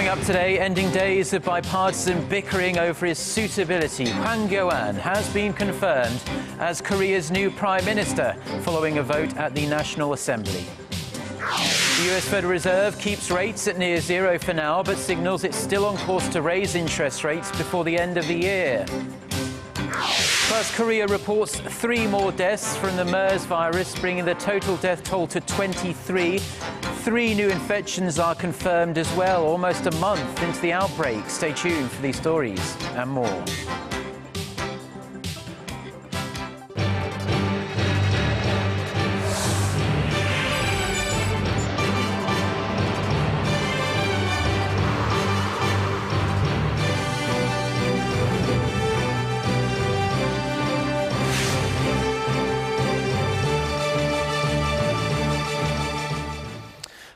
Coming up today, ending days of bipartisan bickering over his suitability. Hwang Kyo-ahn has been confirmed as Korea's new Prime Minister following a vote at the National Assembly. The US Federal Reserve keeps rates at near zero for now, but signals it's still on course to raise interest rates before the end of the year. Plus, Korea reports 3 more deaths from the MERS virus, bringing the total death toll to 23. 3 new infections are confirmed as well, almost a month into the outbreak. Stay tuned for these stories and more.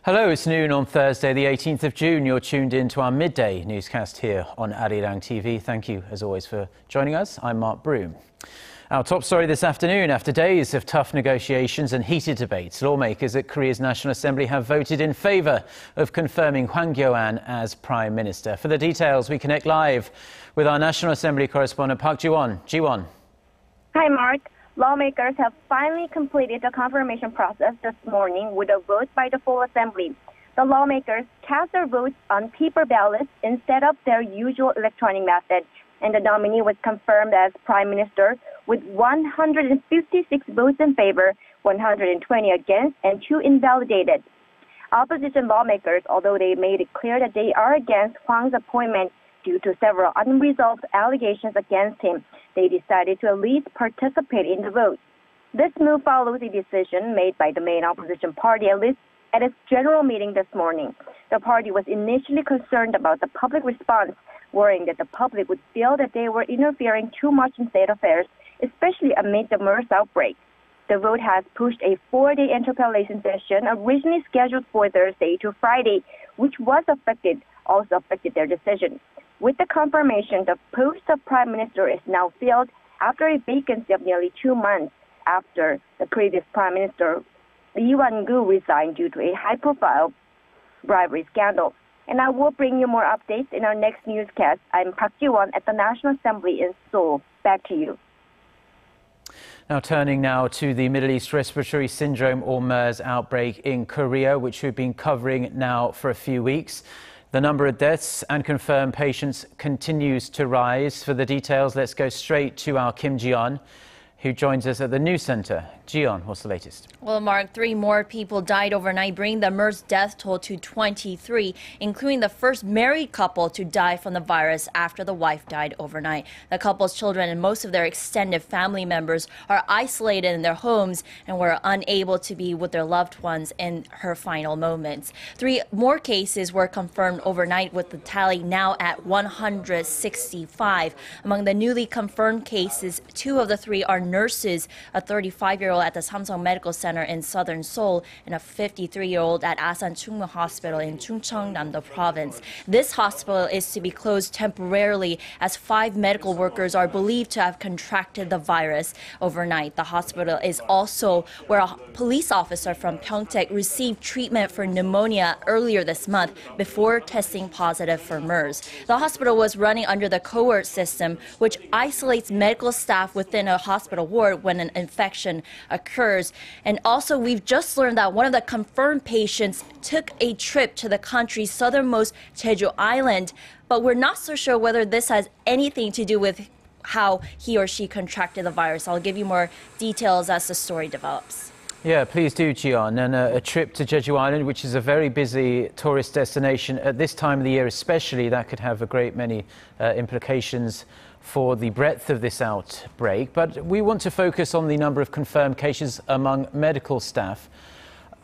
Hello, it's noon on Thursday, the 18th of June. You're tuned in to our midday newscast here on Arirang TV. Thank you, as always, for joining us. I'm Mark Broome. Our top story this afternoon: after days of tough negotiations and heated debates, lawmakers at Korea's National Assembly have voted in favour of confirming Hwang Kyo-ahn as Prime Minister. For the details, we connect live with our National Assembly correspondent Park Ji-won. Ji-won. Hi, Mark. Lawmakers have finally completed the confirmation process this morning with a vote by the full assembly. The lawmakers cast their votes on paper ballots instead of their usual electronic method, and the nominee was confirmed as Prime Minister with 156 votes in favor, 120 against, and 2 invalidated. Opposition lawmakers, although they made it clear that they are against Hwang's appointment due to several unresolved allegations against him, they decided to at least participate in the vote. This move follows a decision made by the main opposition party at its general meeting this morning. The party was initially concerned about the public response, worrying that the public would feel that they were interfering too much in state affairs, especially amid the MERS outbreak. The vote has pushed a 4-day interpellation session originally scheduled for Thursday to Friday, which also affected their decision. With the confirmation, the post of Prime Minister is now filled after a vacancy of nearly 2 months after the previous Prime Minister, Lee Wan-gu, resigned due to a high-profile bribery scandal. And I will bring you more updates in our next newscast. I'm Park Ji-won at the National Assembly in Seoul. Back to you. Now turning to the Middle East Respiratory Syndrome or MERS outbreak in Korea, which we've been covering now for a few weeks. The number of deaths and confirmed patients continues to rise. For the details, let's go straight to our Kim Ji-yeon, who joins us at the news center. Ji-yeon, what's the latest? Well, Mark, 3 more people died overnight, bringing the MERS death toll to 23, including the first married couple to die from the virus after the wife died overnight. The couple's children and most of their extended family members are isolated in their homes and were unable to be with their loved ones in her final moments. 3 more cases were confirmed overnight, with the tally now at 165. Among the newly confirmed cases, 2 of the 3 are nurses, a 35-year-old at the Samsung Medical Center in southern Seoul and a 53-year-old at Asan Chungmu Hospital in Chungcheongnam-do Province. This hospital is to be closed temporarily as 5 medical workers are believed to have contracted the virus overnight. The hospital is also where a police officer from Pyeongtaek received treatment for pneumonia earlier this month before testing positive for MERS. The hospital was running under the cohort system, which isolates medical staff within a hospital ward when an infection occurs. And also, we've just learned that one of the confirmed patients took a trip to the country's southernmost Jeju Island, but we're not so sure whether this has anything to do with how he or she contracted the virus. I'll give you more details as the story develops. Yeah, please do, Ji-yeon. And a trip to Jeju Island, which is a very busy tourist destination at this time of the year especially, that could have a great many implications for the breadth of this outbreak. But we want to focus on the number of confirmed cases among medical staff.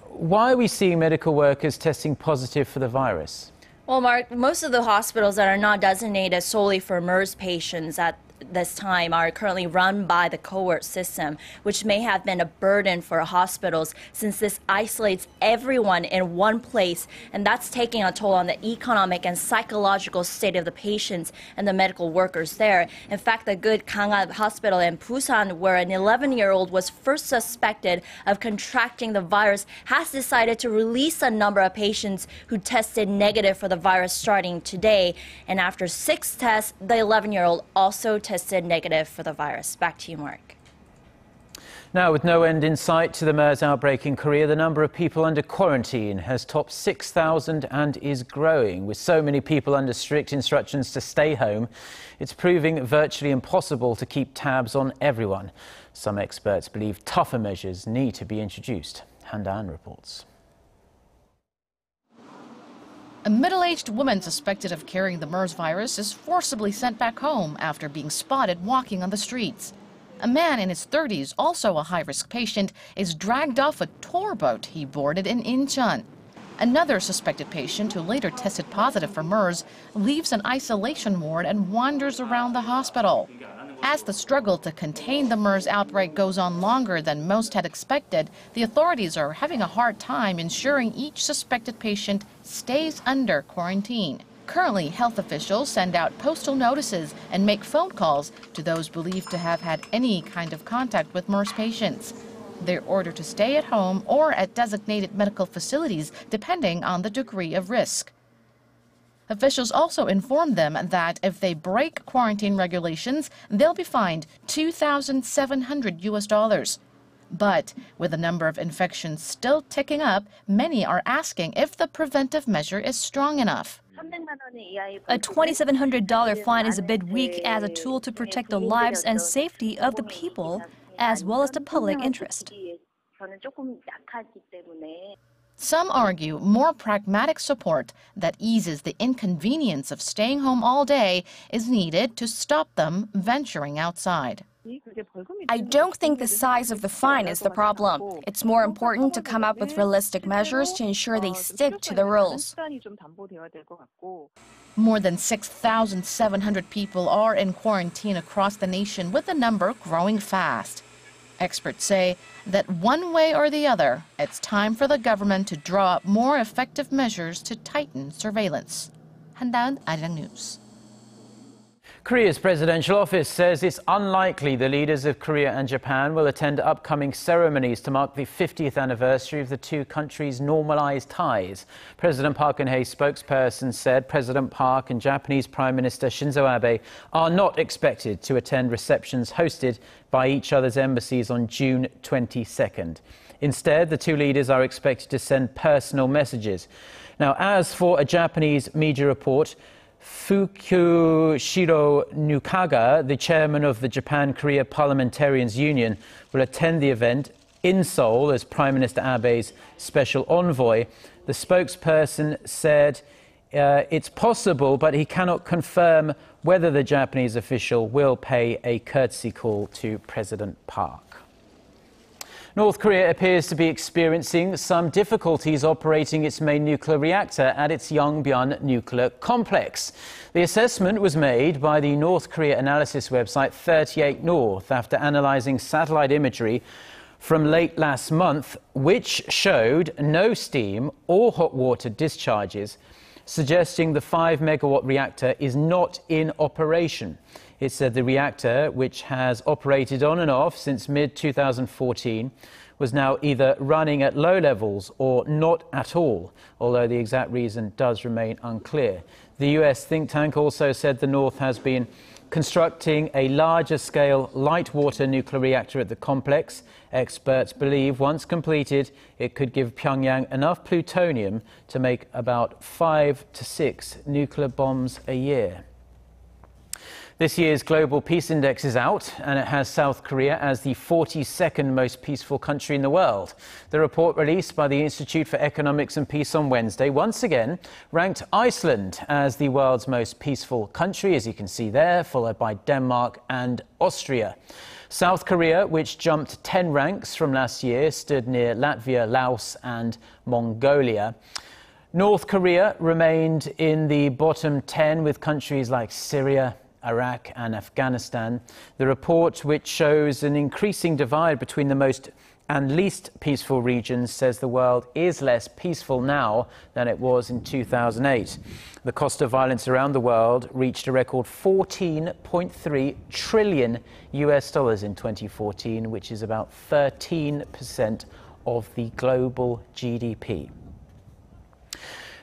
Why are we seeing medical workers testing positive for the virus? Well, Mark, most of the hospitals that are not designated solely for MERS patients this time are currently run by the cohort system, which may have been a burden for hospitals since this isolates everyone in one place, and that's taking a toll on the economic and psychological state of the patients and the medical workers there. In fact, the good Gangwon Hospital in Busan, where an 11-year-old was first suspected of contracting the virus, has decided to release a number of patients who tested negative for the virus starting today. And after 6 tests, the 11-year-old also tested negative for the virus. Back to you, Mark. Now, with no end in sight to the MERS outbreak in Korea, the number of people under quarantine has topped 6,000 and is growing. With so many people under strict instructions to stay home, it's proving virtually impossible to keep tabs on everyone. Some experts believe tougher measures need to be introduced. Han Dan reports. A middle-aged woman suspected of carrying the MERS virus is forcibly sent back home after being spotted walking on the streets. A man in his 30s, also a high-risk patient, is dragged off a tour boat he boarded in Incheon. Another suspected patient, who later tested positive for MERS, leaves an isolation ward and wanders around the hospital. As the struggle to contain the MERS outbreak goes on longer than most had expected, the authorities are having a hard time ensuring each suspected patient stays under quarantine. Currently, health officials send out postal notices and make phone calls to those believed to have had any kind of contact with MERS patients. They're ordered to stay at home or at designated medical facilities, depending on the degree of risk. Officials also inform them that if they break quarantine regulations, they'll be fined $2,700. But with the number of infections still ticking up, many are asking if the preventive measure is strong enough. A $2,700 fine is a bit weak as a tool to protect the lives and safety of the people, as well as the public interest. Some argue more pragmatic support that eases the inconvenience of staying home all day is needed to stop them venturing outside. I don't think the size of the fine is the problem. It's more important to come up with realistic measures to ensure they stick to the rules. More than 6,700 people are in quarantine across the nation, with the number growing fast. Experts say that one way or the other, it's time for the government to draw up more effective measures to tighten surveillance. Han Dan, Arirang News. Korea's presidential office says it's unlikely the leaders of Korea and Japan will attend upcoming ceremonies to mark the 50th anniversary of the two countries' normalized ties. President Park Geun-hye's spokesperson said President Park and Japanese Prime Minister Shinzo Abe are not expected to attend receptions hosted by each other's embassies on June 22nd. Instead, the two leaders are expected to send personal messages. Now, as for a Japanese media report, Fukushiro Nukaga, the chairman of the Japan-Korea Parliamentarians Union, will attend the event in Seoul as Prime Minister Abe's special envoy. The spokesperson said it's possible, but he cannot confirm whether the Japanese official will pay a courtesy call to President Park. North Korea appears to be experiencing some difficulties operating its main nuclear reactor at its Yongbyon nuclear complex. The assessment was made by the North Korea analysis website 38 North after analyzing satellite imagery from late last month, which showed no steam or hot water discharges, suggesting the 5-megawatt reactor is not in operation. It said the reactor, which has operated on and off since mid-2014, was now either running at low levels or not at all, although the exact reason does remain unclear. The US think tank also said the North has been constructing a larger-scale light-water nuclear reactor at the complex. Experts believe once completed, it could give Pyongyang enough plutonium to make about 5 to 6 nuclear bombs a year. This year's Global Peace Index is out, and it has South Korea as the 42nd most peaceful country in the world. The report released by the Institute for Economics and Peace on Wednesday once again ranked Iceland as the world's most peaceful country, as you can see there, followed by Denmark and Austria. South Korea, which jumped 10 ranks from last year, stood near Latvia, Laos and Mongolia. North Korea remained in the bottom 10 with countries like Syria, Iraq and Afghanistan. The report, which shows an increasing divide between the most and least peaceful regions, says the world is less peaceful now than it was in 2008. The cost of violence around the world reached a record $14.3 trillion in 2014, which is about 13% of the global GDP.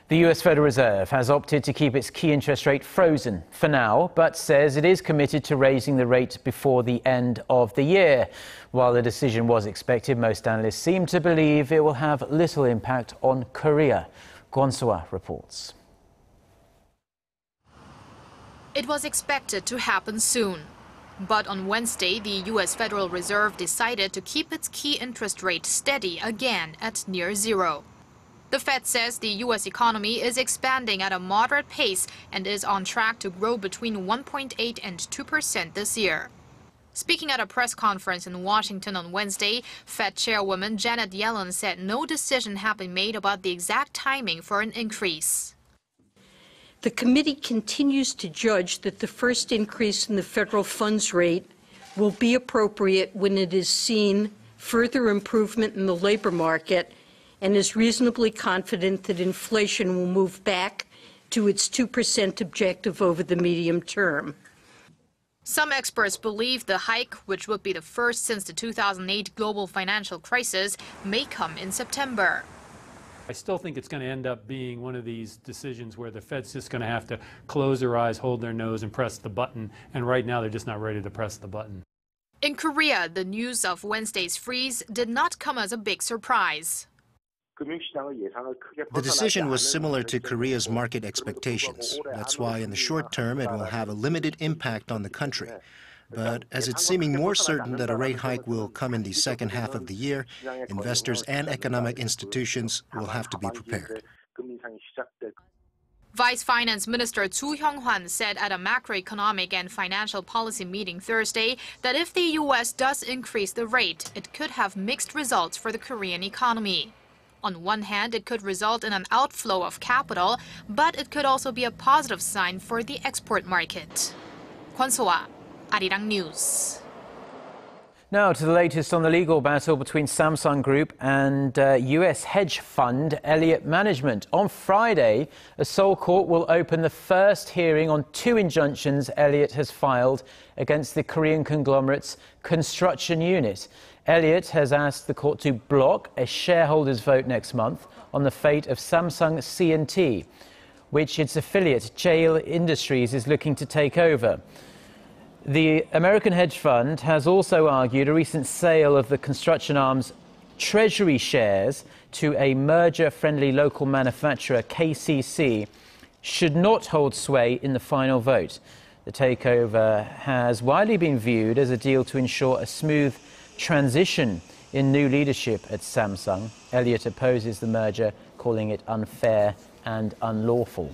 The US Federal Reserve has opted to keep its key interest rate frozen for now, but says it is committed to raising the rate before the end of the year. While the decision was expected, most analysts seem to believe it will have little impact on Korea. Kwon So-ah reports. It was expected to happen soon. But on Wednesday, the U.S. Federal Reserve decided to keep its key interest rate steady again at near zero. The Fed says the U.S. economy is expanding at a moderate pace and is on track to grow between 1.8% and 2% this year. Speaking at a press conference in Washington on Wednesday, Fed Chairwoman Janet Yellen said no decision had been made about the exact timing for an increase. The committee continues to judge that the first increase in the federal funds rate will be appropriate when it is seen further improvement in the labor market and is reasonably confident that inflation will move back to its 2% objective over the medium term. Some experts believe the hike, which would be the first since the 2008 global financial crisis, may come in September. I still think it's going to end up being one of these decisions where the Fed's just going to have to close their eyes, hold their nose, and press the button. And right now, they're just not ready to press the button. In Korea, the news of Wednesday's freeze did not come as a big surprise. The decision was similar to Korea's market expectations. That's why in the short term it will have a limited impact on the country. But as it's seeming more certain that a rate hike will come in the second half of the year, investors and economic institutions will have to be prepared. Vice Finance Minister Chu Hyung-hwan said at a macroeconomic and financial policy meeting Thursday that if the U.S. does increase the rate, it could have mixed results for the Korean economy. On one hand, it could result in an outflow of capital, but it could also be a positive sign for the export market. Kwon So-ah, Arirang News. Now to the latest on the legal battle between Samsung Group and US hedge fund Elliott Management. On Friday, a Seoul court will open the first hearing on two injunctions Elliott has filed against the Korean conglomerate's construction unit. Elliott has asked the court to block a shareholders' vote next month on the fate of Samsung C&T, which its affiliate Jail Industries is looking to take over. The American hedge fund has also argued a recent sale of the construction arm's treasury shares to a merger-friendly local manufacturer, KCC, should not hold sway in the final vote. The takeover has widely been viewed as a deal to ensure a smooth transition in new leadership at Samsung. Elliott opposes the merger, calling it unfair and unlawful.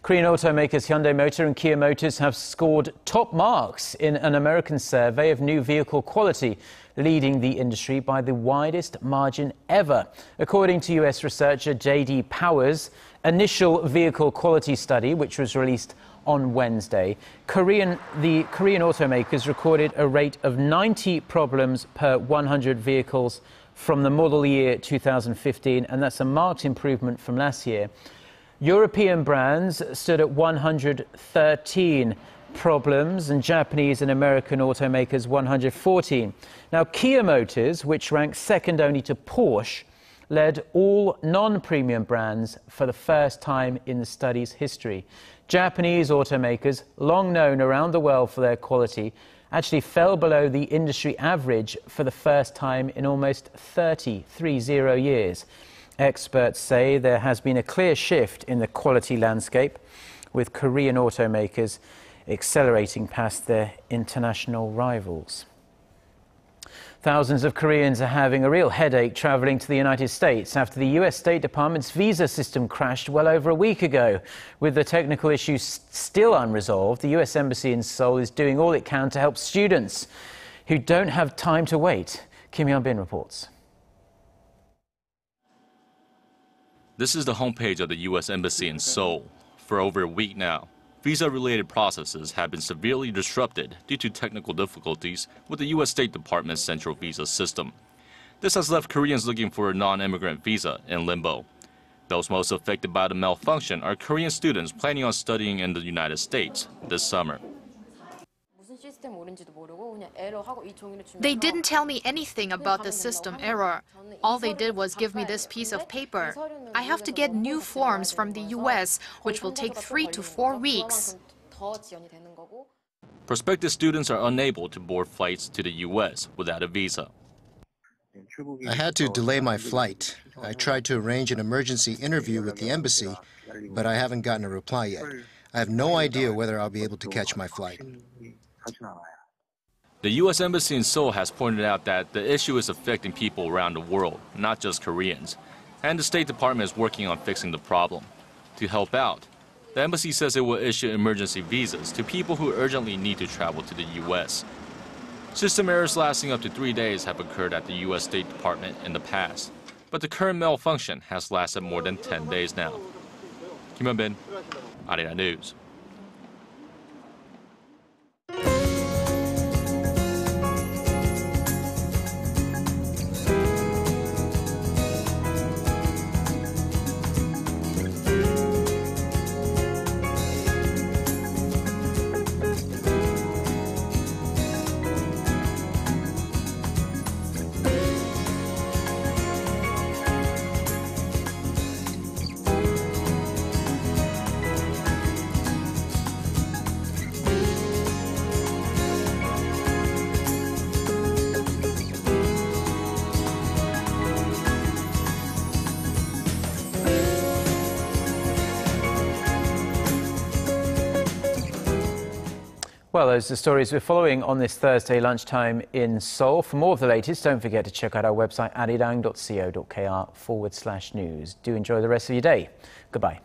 Korean automakers Hyundai Motor and Kia Motors have scored top marks in an American survey of new vehicle quality, leading the industry by the widest margin ever. According to US researcher J.D. Power's initial vehicle quality study, which was released on Wednesday, the Korean automakers recorded a rate of 90 problems per 100 vehicles from the model year 2015, and that's a marked improvement from last year. European brands stood at 113 problems, and Japanese and American automakers 114. Now, Kia Motors, which ranks second only to Porsche, led all non-premium brands for the first time in the study's history. Japanese automakers, long known around the world for their quality, actually fell below the industry average for the first time in almost 30 years. Experts say there has been a clear shift in the quality landscape, with Korean automakers accelerating past their international rivals. Thousands of Koreans are having a real headache traveling to the United States after the US State Department's visa system crashed well over a week ago. With the technical issues still unresolved, the US Embassy in Seoul is doing all it can to help students who don't have time to wait. Kim Hyun-bin reports. This is the homepage of the US Embassy in Seoul. For over a week now, visa-related processes have been severely disrupted due to technical difficulties with the U.S. State Department's central visa system. This has left Koreans looking for a non-immigrant visa in limbo. Those most affected by the malfunction are Korean students planning on studying in the United States this summer. They didn't tell me anything about the system error. All they did was give me this piece of paper. I have to get new forms from the U.S., which will take 3 to 4 weeks. Prospective students are unable to board flights to the U.S. without a visa. I had to delay my flight. I tried to arrange an emergency interview with the embassy, but I haven't gotten a reply yet. I have no idea whether I'll be able to catch my flight. The U.S. Embassy in Seoul has pointed out that the issue is affecting people around the world, not just Koreans. And the State Department is working on fixing the problem. To help out, the embassy says it will issue emergency visas to people who urgently need to travel to the U.S. System errors lasting up to 3 days have occurred at the U.S. State Department in the past, but the current malfunction has lasted more than 10 days now. Kim Hyun-bin, Arirang News. Well, those are the stories we're following on this Thursday lunchtime in Seoul. For more of the latest, don't forget to check out our website arirang.co.kr/news. Do enjoy the rest of your day. Goodbye.